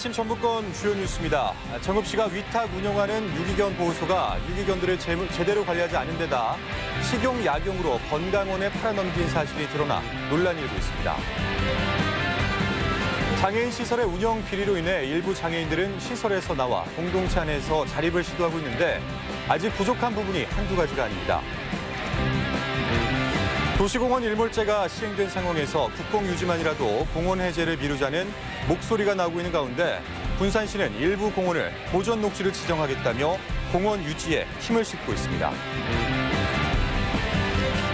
아침 전북권 주요 뉴스입니다. 정읍시가 위탁 운영하는 유기견 보호소가 유기견들을 제대로 관리하지 않은 데다 식용 약용으로 건강원에 팔아넘긴 사실이 드러나 논란이 일고 있습니다. 장애인 시설의 운영 비리로 인해 일부 장애인들은 시설에서 나와 공동체 안에서 자립을 시도하고 있는데 아직 부족한 부분이 한두 가지가 아닙니다. 도시공원 일몰제가 시행된 상황에서 국공 유지만이라도 공원 해제를 미루자는 목소리가 나오고 있는 가운데 군산시는 일부 공원을 보전 녹지를 지정하겠다며 공원 유지에 힘을 싣고 있습니다.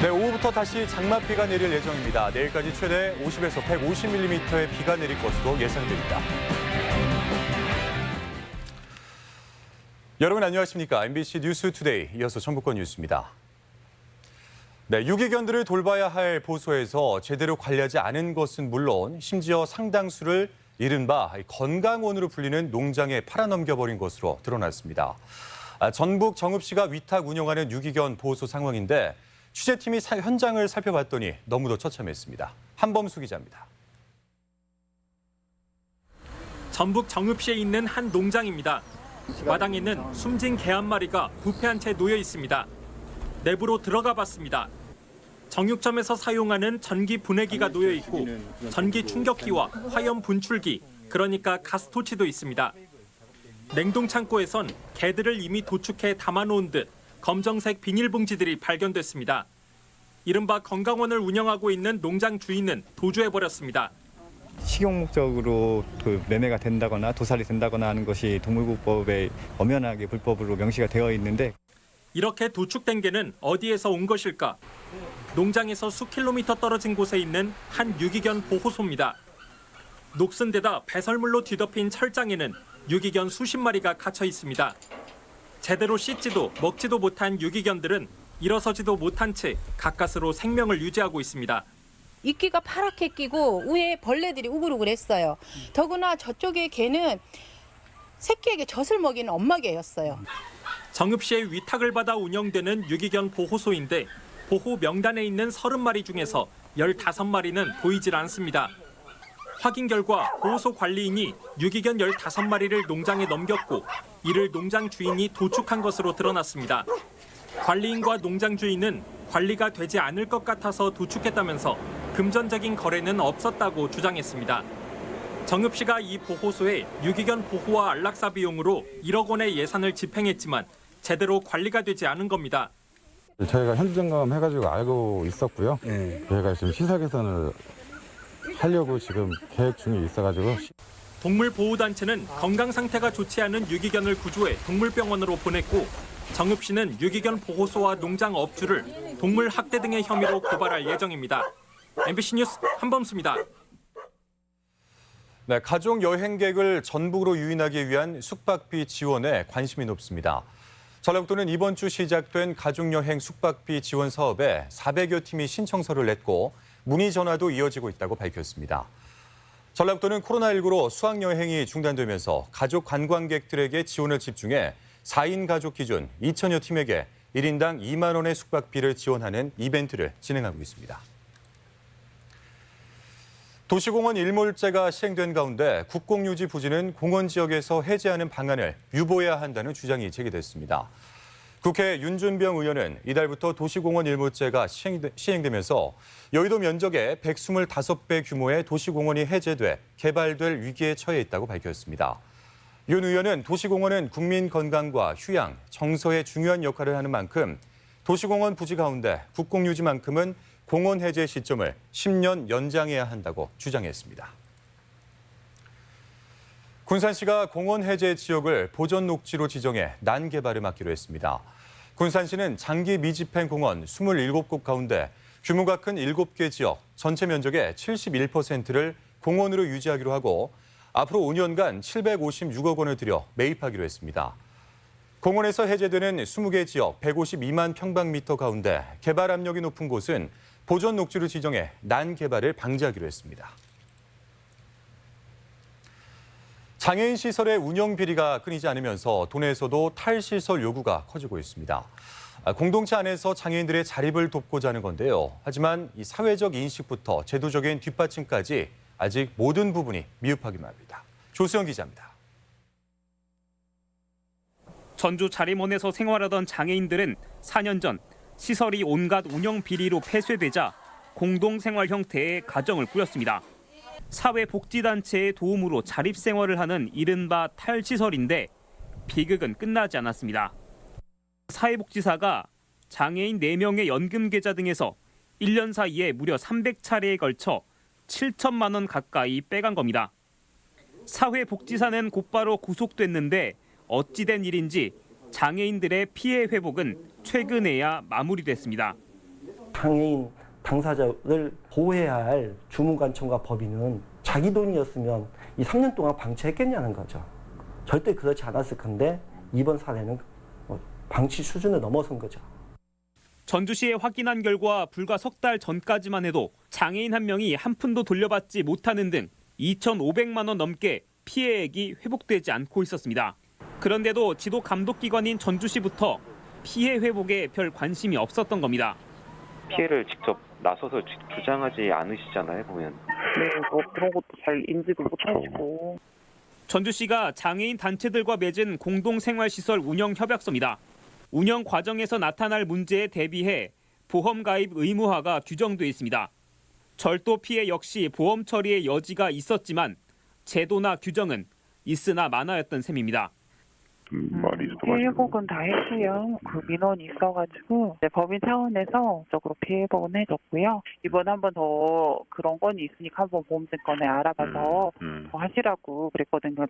네, 오후부터 다시 장맛비가 내릴 예정입니다. 내일까지 최대 50에서 150mm의 비가 내릴 것으로 예상됩니다. 여러분 안녕하십니까? MBC 뉴스투데이 이어서 전북권 뉴스입니다. 네, 유기견들을 돌봐야 할 보소에서 제대로 관리하지 않은 것은 물론 심지어 상당수를 이른바 건강원으로 불리는 농장에 팔아넘겨버린 것으로 드러났습니다. 전북 정읍시가 위탁 운영하는 유기견 보호소 상황인데 취재팀이 현장을 살펴봤더니 너무도 처참했습니다. 한범수 기자입니다. 전북 정읍시에 있는 한 농장입니다. 마당에는 숨진 개 한 마리가 부패한 채 놓여 있습니다. 내부로 들어가 봤습니다. 정육점에서 사용하는 전기 분해기가 놓여 있고 전기 충격기와 화염 분출기, 그러니까 가스토치도 있습니다. 냉동 창고에선 개들을 이미 도축해 담아놓은 듯 검정색 비닐봉지들이 발견됐습니다. 이른바 건강원을 운영하고 있는 농장 주인은 도주해버렸습니다. 식용 목적으로 매매가 된다거나 도살이 된다거나 하는 것이 동물보호법에 엄연하게 불법으로 명시가 되어 있는데 이렇게 도축된 개는 어디에서 온 것일까? 농장에서 수 킬로미터 떨어진 곳에 있는 한 유기견 보호소입니다. 녹슨 데다 배설물로 뒤덮인 철장에는 유기견 수십 마리가 갇혀 있습니다. 제대로 씻지도 먹지도 못한 유기견들은 일어서지도 못한 채 가까스로 생명을 유지하고 있습니다. 이끼가 파랗게 끼고 위에 벌레들이 우글우글했어요. 더구나 저쪽에 개는 새끼에게 젖을 먹이는 엄마 개였어요. 정읍시의 위탁을 받아 운영되는 유기견 보호소인데 보호 명단에 있는 30마리 중에서 15마리는 보이질 않습니다. 확인 결과 보호소 관리인이 유기견 15마리를 농장에 넘겼고 이를 농장 주인이 도축한 것으로 드러났습니다. 관리인과 농장 주인은 관리가 되지 않을 것 같아서 도축했다면서 금전적인 거래는 없었다고 주장했습니다. 정읍시가 이 보호소에 유기견 보호와 안락사 비용으로 1억 원의 예산을 집행했지만 제대로 관리가 되지 않은 겁니다. 저희가 현장감 해가지고 알고 있었고요. 저희가 지금 시사 개선을 하려고 지금 계획 중에 있어가지고. 동물보호단체는 건강 상태가 좋지 않은 유기견을 구조해 동물병원으로 보냈고 정읍시는 유기견 보호소와 농장 업주를 동물 학대 등의 혐의로 고발할 예정입니다. MBC 뉴스 한범수입니다. 네, 가족 여행객을 전북으로 유인하기 위한 숙박비 지원에 관심이 높습니다. 전라북도는 이번 주 시작된 가족여행 숙박비 지원 사업에 400여 팀이 신청서를 냈고 문의 전화도 이어지고 있다고 밝혔습니다. 전라북도는 코로나19로 수학여행이 중단되면서 가족 관광객들에게 지원을 집중해 4인 가족 기준 2천여 팀에게 1인당 2만 원의 숙박비를 지원하는 이벤트를 진행하고 있습니다. 도시공원 일몰제가 시행된 가운데 국공유지 부지는 공원 지역에서 해제하는 방안을 유보해야 한다는 주장이 제기됐습니다. 국회 윤준병 의원은 이달부터 도시공원 일몰제가 시행되면서 여의도 면적의 125배 규모의 도시공원이 해제돼 개발될 위기에 처해 있다고 밝혔습니다. 윤 의원은 도시공원은 국민 건강과 휴양, 정서에 중요한 역할을 하는 만큼 도시공원 부지 가운데 국공유지만큼은 공원 해제 시점을 10년 연장해야 한다고 주장했습니다. 군산시가 공원 해제 지역을 보전 녹지로 지정해 난개발을 막기로 했습니다. 군산시는 장기 미집행 공원 27곳 가운데 규모가 큰 7개 지역, 전체 면적의 71%를 공원으로 유지하기로 하고 앞으로 5년간 756억 원을 들여 매입하기로 했습니다. 공원에서 해제되는 20개 지역 152만 평방미터 가운데 개발 압력이 높은 곳은 보전 녹지로 지정해 난개발을 방지하기로 했습니다. 장애인 시설의 운영 비리가 끊이지 않으면서 도내에서도 탈시설 요구가 커지고 있습니다. 공동체 안에서 장애인들의 자립을 돕고자 하는 건데요. 하지만 이 사회적 인식부터 제도적인 뒷받침까지 아직 모든 부분이 미흡하기만 합니다. 조수영 기자입니다. 전주 자림원에서 생활하던 장애인들은 4년 전 시설이 온갖 운영 비리로 폐쇄되자 공동생활 형태의 가정을 꾸렸습니다. 사회복지단체의 도움으로 자립생활을 하는 이른바 탈시설인데 비극은 끝나지 않았습니다. 사회복지사가 장애인 4명의 연금 계좌 등에서 1년 사이에 무려 300차례에 걸쳐 7천만 원 가까이 빼간 겁니다. 사회복지사는 곧바로 구속됐는데 어찌된 일인지 장애인들의 피해 회복은 최근에야 마무리됐습니다. 장애인 당사자를 보호해야 할 주무관청과 법인은 자기 돈이었으면 이 3년 동안 방치했겠냐는 거죠. 절대 그렇지 않았을 건데 이번 사례는 방치 수준을 넘어선 거죠. 전주시에 확인한 결과 불과 석 달 전까지만 해도 장애인 한 명이 한 푼도 돌려받지 못하는 등 2,500만 원 넘게 피해액이 회복되지 않고 있었습니다. 그런데도 지도 감독기관인 전주시부터 피해 회복에 별 관심이 없었던 겁니다. 피해를 직접 나서서 주장하지 않으시잖아요, 보면. 네, 뭐 그런 것도 잘 인지도 못하시고. 전주시가 장애인 단체들과 맺은 공동생활시설 운영 협약서입니다. 운영 과정에서 나타날 문제에 대비해 보험 가입 의무화가 규정돼 있습니다. 절도 피해 역시 보험 처리의 여지가 있었지만 제도나 규정은 있으나 마나였던 셈입니다. 피해 회복은 다 했고요. 그 민원이 있어가지고 법인 차원에서 적으로 피해 회복은 해줬고요. 이번에 한 번 더 그런 건이 있으니까 한번 보험증권에 알아봐서 더 하시라고 그랬거든요.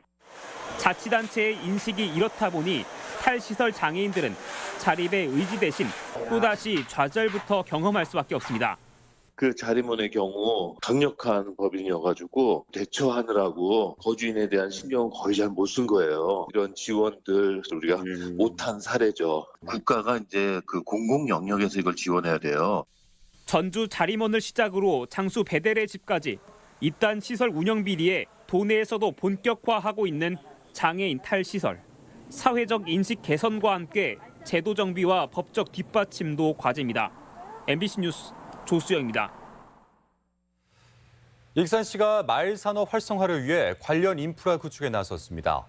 자치단체의 인식이 이렇다 보니 탈시설 장애인들은 자립의 의지 대신 또다시 좌절부터 경험할 수밖에 없습니다. 그 자림원의 경우 강력한 법인이어가지고 대처하느라고 거주인에 대한 신경은 거의 잘 못 쓴 거예요. 이런 지원들 우리가 못한 사례죠. 국가가 이제 그 공공 영역에서 이걸 지원해야 돼요. 전주 자림원을 시작으로 장수 베델의 집까지 이딴 시설 운영 비리에 도내에서도 본격화하고 있는 장애인 탈시설. 사회적 인식 개선과 함께 제도 정비와 법적 뒷받침도 과제입니다. MBC 뉴스 조수영입니다. 익산시가 마을 산업 활성화를 위해 관련 인프라 구축에 나섰습니다.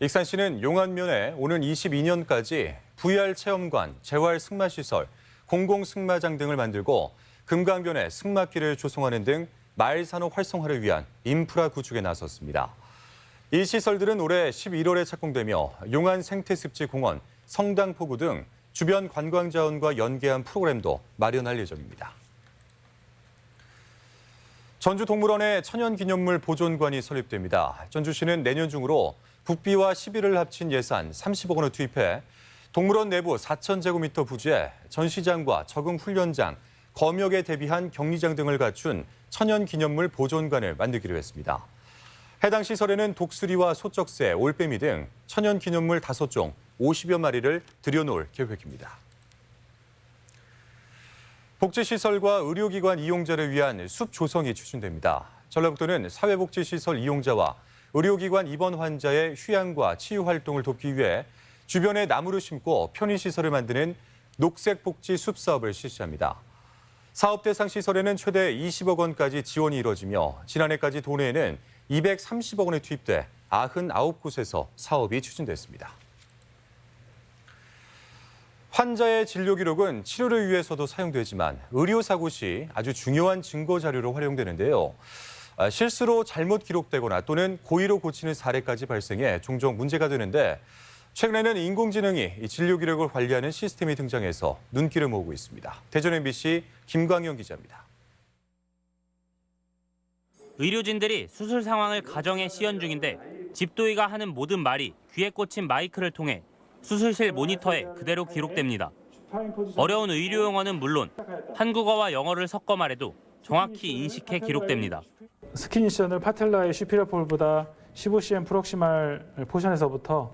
익산시는 용안면에 오는 22년까지 VR 체험관, 재활 승마시설, 공공 승마장 등을 만들고 금강변에 승마길을 조성하는 등 마을 산업 활성화를 위한 인프라 구축에 나섰습니다. 이 시설들은 올해 11월에 착공되며 용안 생태습지공원, 성당포구 등 주변 관광자원과 연계한 프로그램도 마련할 예정입니다. 전주동물원에 천연기념물 보존관이 설립됩니다. 전주시는 내년 중으로 국비와 시비를 합친 예산 30억 원을 투입해 동물원 내부 4,000제곱미터 부지에 전시장과 적응훈련장, 검역에 대비한 격리장 등을 갖춘 천연기념물 보존관을 만들기로 했습니다. 해당 시설에는 독수리와 소쩍새, 올빼미 등 천연기념물 5종 50여 마리를 들여놓을 계획입니다. 복지시설과 의료기관 이용자를 위한 숲 조성이 추진됩니다. 전라북도는 사회복지시설 이용자와 의료기관 입원 환자의 휴양과 치유 활동을 돕기 위해 주변에 나무를 심고 편의시설을 만드는 녹색복지 숲 사업을 실시합니다. 사업 대상 시설에는 최대 20억 원까지 지원이 이뤄지며 지난해까지 도내에는 230억 원이 투입돼 99곳에서 사업이 추진됐습니다. 환자의 진료 기록은 치료를 위해서도 사용되지만 의료사고 시 아주 중요한 증거 자료로 활용되는데요. 실수로 잘못 기록되거나 또는 고의로 고치는 사례까지 발생해 종종 문제가 되는데 최근에는 인공지능이 이 진료 기록을 관리하는 시스템이 등장해서 눈길을 모으고 있습니다. 대전 MBC 김광영 기자입니다. 의료진들이 수술 상황을 가정에 시연 중인데 집도의가 하는 모든 말이 귀에 꽂힌 마이크를 통해 수술실 모니터에 그대로 기록됩니다. 어려운 의료 용어는 물론 한국어와 영어를 섞어 말해도 정확히 인식해 기록됩니다. 스키니션을 파텔라의 슈피리어폴보다 15cm 프록시말 포션에서부터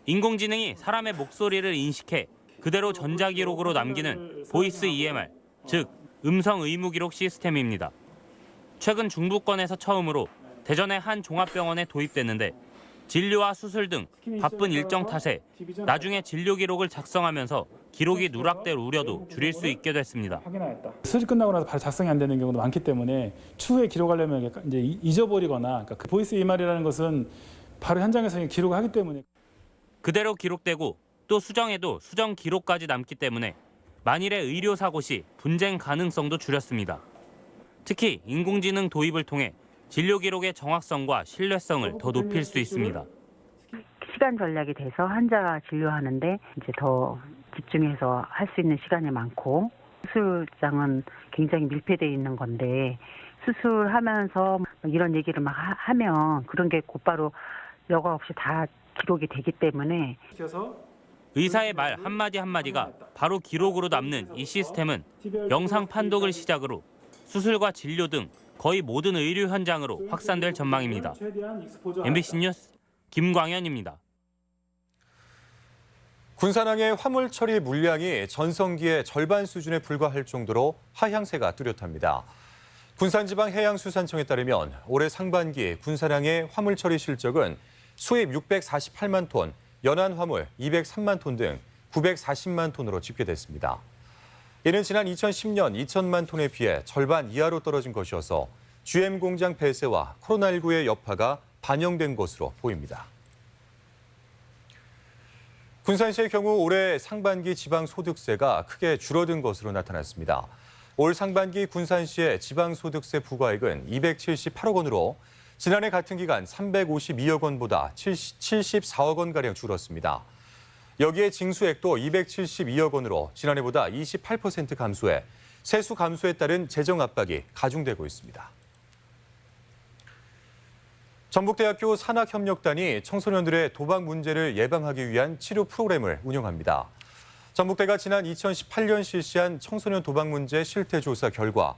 인공지능이 사람의 목소리를 인식해 그대로 전자기록으로 남기는 보이스 EMR, 즉 음성 의무 기록 시스템입니다. 최근 중부권에서 처음으로 대전의 한 종합병원에 도입됐는데 진료와 수술 등 바쁜 일정 탓에 나중에 진료 기록을 작성하면서 기록이 누락될 우려도 줄일 수 있게 됐습니다. 수술이 끝나고 나서 바로 작성이 안 되는 경우도 많기 때문에 추후에 기록하려면 이제 잊어버리거나, 그러니까 그 보이스 EMR이라는 것은 바로 현장에서 기록을 하기 때문에 그대로 기록되고 또 수정해도 수정 기록까지 남기 때문에 만일의 의료 사고 시 분쟁 가능성도 줄였습니다. 특히 인공지능 도입을 통해 진료 기록의 정확성과 신뢰성을 더 높일 수 있습니다. 시간 전략이 돼서 환자 진료하는데 이제 더 집중해서 할 수 있는 시간이 많고, 수술장은 굉장히 밀폐되어 있는 건데 수술하면서 이런 얘기를 막 하면 그런 게 곧바로 여과 없이 다 기록이 되기 때문에 의사의 말 한마디 한마디가 바로 기록으로 남는 이 시스템은 영상 판독을 시작으로 수술과 진료 등 거의 모든 의료 현장으로 확산될 전망입니다. MBC 뉴스 김광현입니다. 군산항의 화물 처리 물량이 전성기의 절반 수준에 불과할 정도로 하향세가 뚜렷합니다. 군산지방해양수산청에 따르면 올해 상반기 군산항의 화물 처리 실적은 수입 648만 톤, 연안 화물 203만 톤 등 940만 톤으로 집계됐습니다. 이는 지난 2010년 2천만 톤에 비해 절반 이하로 떨어진 것이어서 GM 공장 폐쇄와 코로나19의 여파가 반영된 것으로 보입니다. 군산시의 경우 올해 상반기 지방소득세가 크게 줄어든 것으로 나타났습니다. 올 상반기 군산시의 지방소득세 부과액은 278억 원으로 지난해 같은 기간 352억 원보다 74억 원가량 줄었습니다. 여기에 징수액도 272억 원으로 지난해보다 28% 감소해 세수 감소에 따른 재정 압박이 가중되고 있습니다. 전북대학교 산학협력단이 청소년들의 도박 문제를 예방하기 위한 치료 프로그램을 운영합니다. 전북대가 지난 2018년 실시한 청소년 도박 문제 실태 조사 결과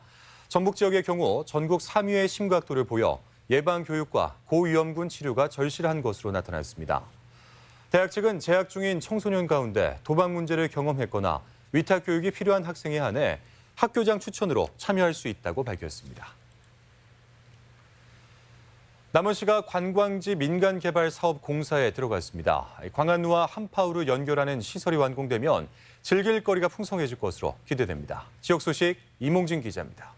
전북 지역의 경우 전국 3위의 심각도를 보여 예방 교육과 고위험군 치료가 절실한 것으로 나타났습니다. 대학 측은 재학 중인 청소년 가운데 도박 문제를 경험했거나 위탁 교육이 필요한 학생에 한해 학교장 추천으로 참여할 수 있다고 밝혔습니다. 남원시가 관광지 민간개발 사업 공사에 들어갔습니다. 광안루와 한파우를 연결하는 시설이 완공되면 즐길 거리가 풍성해질 것으로 기대됩니다. 지역 소식 이몽진 기자입니다.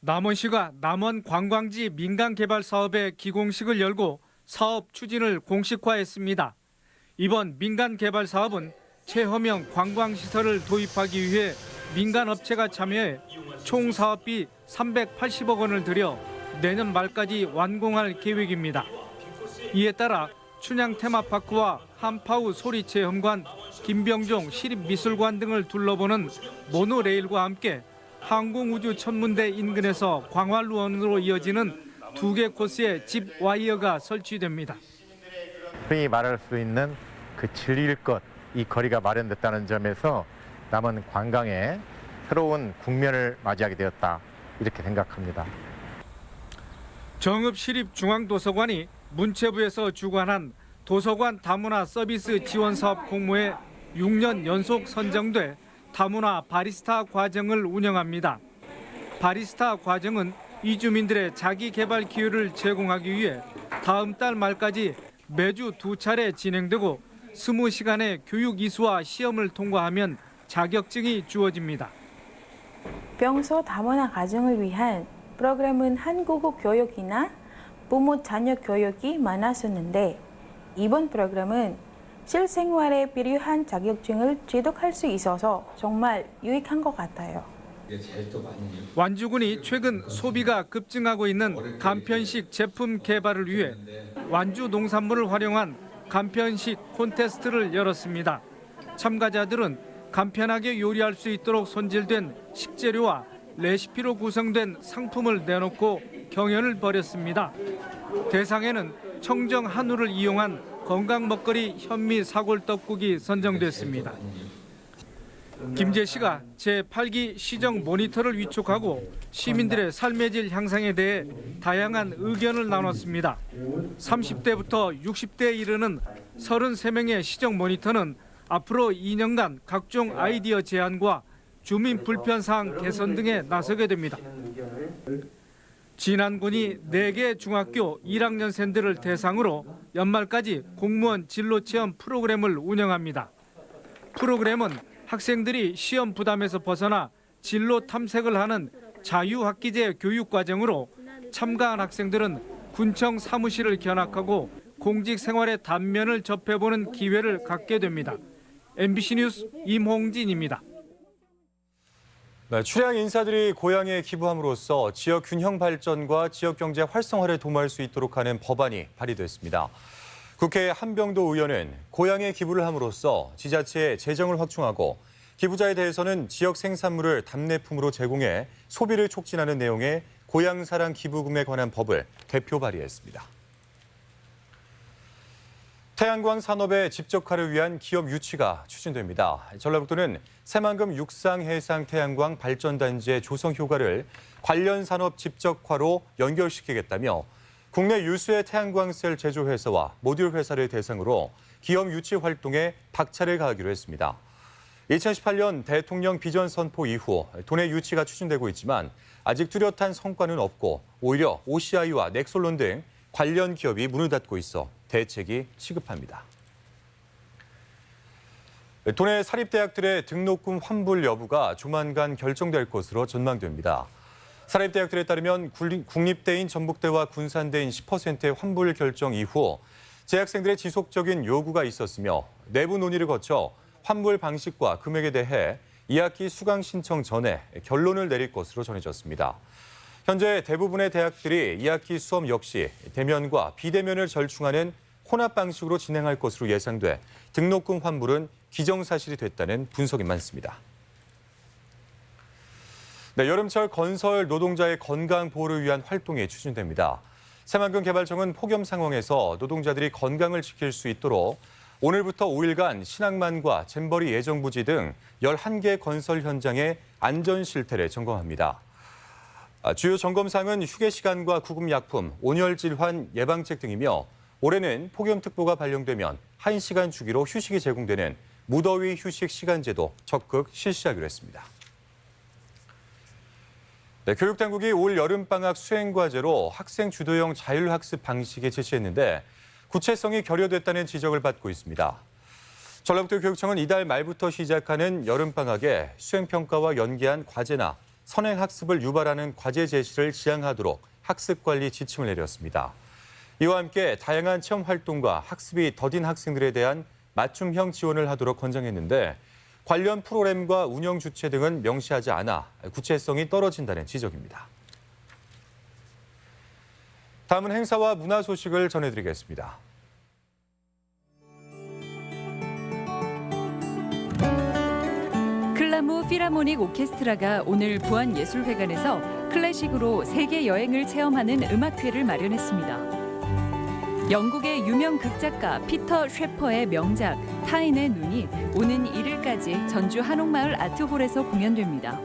남원시가 남원 관광지 민간개발 사업의 기공식을 열고 사업 추진을 공식화했습니다. 이번 민간개발 사업은 체험형 관광시설을 도입하기 위해 민간업체가 참여해 총 사업비 380억 원을 들여 내년 말까지 완공할 계획입니다. 이에 따라 춘향 테마파크와 한파우 소리체험관, 김병종 시립미술관 등을 둘러보는 모노레일과 함께 항공우주천문대 인근에서 광활루원으로 이어지는 2개 코스의 집 와이어가 설치됩니다. 흔히 말할 수 있는 그 즐길 것, 이 거리가 마련됐다는 점에서 남원 관광에 새로운 국면을 맞이하게 되었다, 이렇게 생각합니다. 정읍시립중앙도서관이 문체부에서 주관한 도서관 다문화 서비스 지원 사업 공모에 6년 연속 선정돼 다문화 바리스타 과정을 운영합니다. 바리스타 과정은 이주민들의 자기 개발 기회를 제공하기 위해 다음 달 말까지 매주 2차례 진행되고 20시간의 교육 이수와 시험을 통과하면 자격증이 주어집니다. 평소 다문화 가정을 위한 프로그램은 한국어 교육이나 부모 자녀 교육이 많았었는데 이번 프로그램은 실생활에 필요한 자격증을 취득할 수 있어서 정말 유익한 것 같아요. 완주군이 최근 소비가 급증하고 있는 간편식 제품 개발을 위해 완주 농산물을 활용한 간편식 콘테스트를 열었습니다. 참가자들은 간편하게 요리할 수 있도록 손질된 식재료와 레시피로 구성된 상품을 내놓고 경연을 벌였습니다. 대상에는 청정 한우를 이용한 건강 먹거리 현미 사골떡국이 선정됐습니다. 김재씨가 제8기 시정 모니터를 위촉하고 시민들의 삶의 질 향상에 대해 다양한 의견을 나눴습니다. 30대부터 60대에 이르는 33명의 시정 모니터는 앞으로 2년간 각종 아이디어 제안과 주민 불편 사항 개선 등에 나서게 됩니다. 진안군이 4개 중학교 1학년생들을 대상으로 연말까지 공무원 진로체험 프로그램을 운영합니다. 프로그램은 학생들이 시험 부담에서 벗어나 진로 탐색을 하는 자유학기제 교육과정으로 참가한 학생들은 군청 사무실을 견학하고 공직 생활의 단면을 접해보는 기회를 갖게 됩니다. MBC 뉴스 임홍진입니다. 네, 출향 인사들이 고향에 기부함으로써 지역 균형 발전과 지역 경제 활성화를 도모할 수 있도록 하는 법안이 발의됐습니다. 국회 한병도 의원은 고향에 기부를 함으로써 지자체의 재정을 확충하고 기부자에 대해서는 지역 생산물을 답례품으로 제공해 소비를 촉진하는 내용의 고향사랑 기부금에 관한 법을 대표 발의했습니다. 태양광 산업의 집적화를 위한 기업 유치가 추진됩니다. 전라북도는 새만금 육상해상 태양광 발전단지의 조성 효과를 관련 산업 집적화로 연결시키겠다며 국내 유수의 태양광셀 제조회사와 모듈 회사를 대상으로 기업 유치 활동에 박차를 가하기로 했습니다. 2018년 대통령 비전 선포 이후 도내 유치가 추진되고 있지만 아직 뚜렷한 성과는 없고 오히려 OCI와 넥솔론 등 관련 기업이 문을 닫고 있어 대책이 시급합니다. 도내 사립대학들의 등록금 환불 여부가 조만간 결정될 것으로 전망됩니다. 사립대학들에 따르면 국립대인 전북대와 군산대인 10%의 환불 결정 이후 재학생들의 지속적인 요구가 있었으며 내부 논의를 거쳐 환불 방식과 금액에 대해 2학기 수강 신청 전에 결론을 내릴 것으로 전해졌습니다. 현재 대부분의 대학들이 2학기 수업 역시 대면과 비대면을 절충하는 혼합 방식으로 진행할 것으로 예상돼 등록금 환불은 기정사실이 됐다는 분석이 많습니다. 네, 여름철 건설 노동자의 건강 보호를 위한 활동이 추진됩니다. 새만금 개발청은 폭염 상황에서 노동자들이 건강을 지킬 수 있도록 오늘부터 5일간 신항만과 잼버리 예정부지 등 11개 건설 현장의 안전 실태를 점검합니다. 주요 점검사항은 휴게 시간과 구급약품, 온열 질환 예방책 등이며 올해는 폭염특보가 발령되면 1시간 주기로 휴식이 제공되는 무더위 휴식 시간제도 적극 실시하기로 했습니다. 네, 교육당국이 올 여름방학 수행과제로 학생 주도형 자율학습 방식에 제시했는데 구체성이 결여됐다는 지적을 받고 있습니다. 전라북도 교육청은 이달 말부터 시작하는 여름방학에 수행평가와 연계한 과제나 선행학습을 유발하는 과제 제시를 지향하도록 학습관리 지침을 내렸습니다. 이와 함께 다양한 체험 활동과 학습이 더딘 학생들에 대한 맞춤형 지원을 하도록 권장했는데 관련 프로그램과 운영 주체 등은 명시하지 않아 구체성이 떨어진다는 지적입니다. 다음은 행사와 문화 소식을 전해드리겠습니다. 클라모 필하모닉 오케스트라가 오늘 부안예술회관에서 클래식으로 세계 여행을 체험하는 음악회를 마련했습니다. 영국의 유명 극작가 피터 셰퍼의 명작 타인의 눈이 오는 1일까지 전주 한옥마을 아트홀에서 공연됩니다.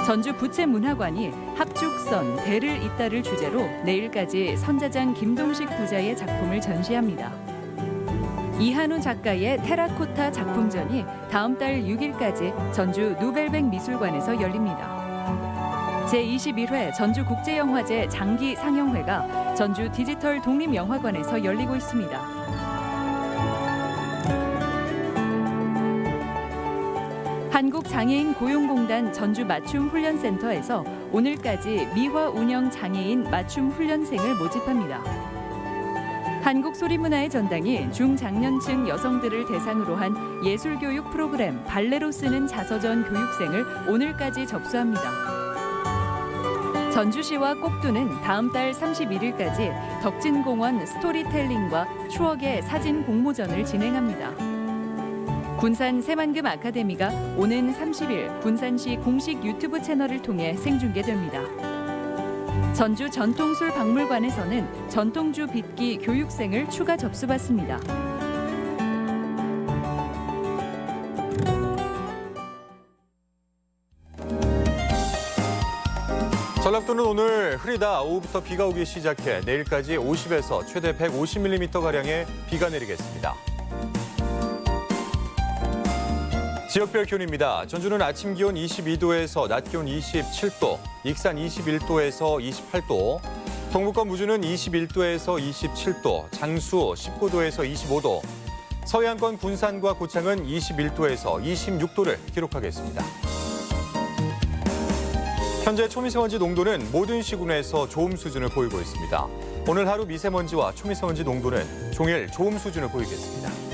전주 부채문화관이 합죽선 대를 잇다를 주제로 내일까지 선자장 김동식 부자의 작품을 전시합니다. 이한우 작가의 테라코타 작품전이 다음 달 6일까지 전주 누벨백 미술관에서 열립니다. 제21회 전주국제영화제 장기 상영회가 전주 디지털 독립영화관에서 열리고 있습니다. 한국장애인 고용공단 전주 맞춤훈련센터에서 오늘까지 미화 운영 장애인 맞춤훈련생을 모집합니다. 한국소리문화의 전당이 중장년층 여성들을 대상으로 한 예술교육 프로그램 발레로 쓰는 자서전 교육생을 오늘까지 접수합니다. 전주시와 꼭두는 다음 달 31일까지 덕진공원 스토리텔링과 추억의 사진 공모전을 진행합니다. 군산 새만금 아카데미가 오는 30일 군산시 공식 유튜브 채널을 통해 생중계됩니다. 전주 전통술 박물관에서는 전통주 빚기 교육생을 추가 접수받습니다. 전라북도는 오늘 흐리다 오후부터 비가 오기 시작해 내일까지 50에서 최대 150mm가량의 비가 내리겠습니다. 지역별 기온입니다. 전주는 아침 기온 22도에서 낮 기온 27도, 익산 21도에서 28도, 동북권 무주는 21도에서 27도, 장수 19도에서 25도, 서해안권 군산과 고창은 21도에서 26도를 기록하겠습니다. 현재 초미세먼지 농도는 모든 시군에서 좋음 수준을 보이고 있습니다. 오늘 하루 미세먼지와 초미세먼지 농도는 종일 좋음 수준을 보이겠습니다.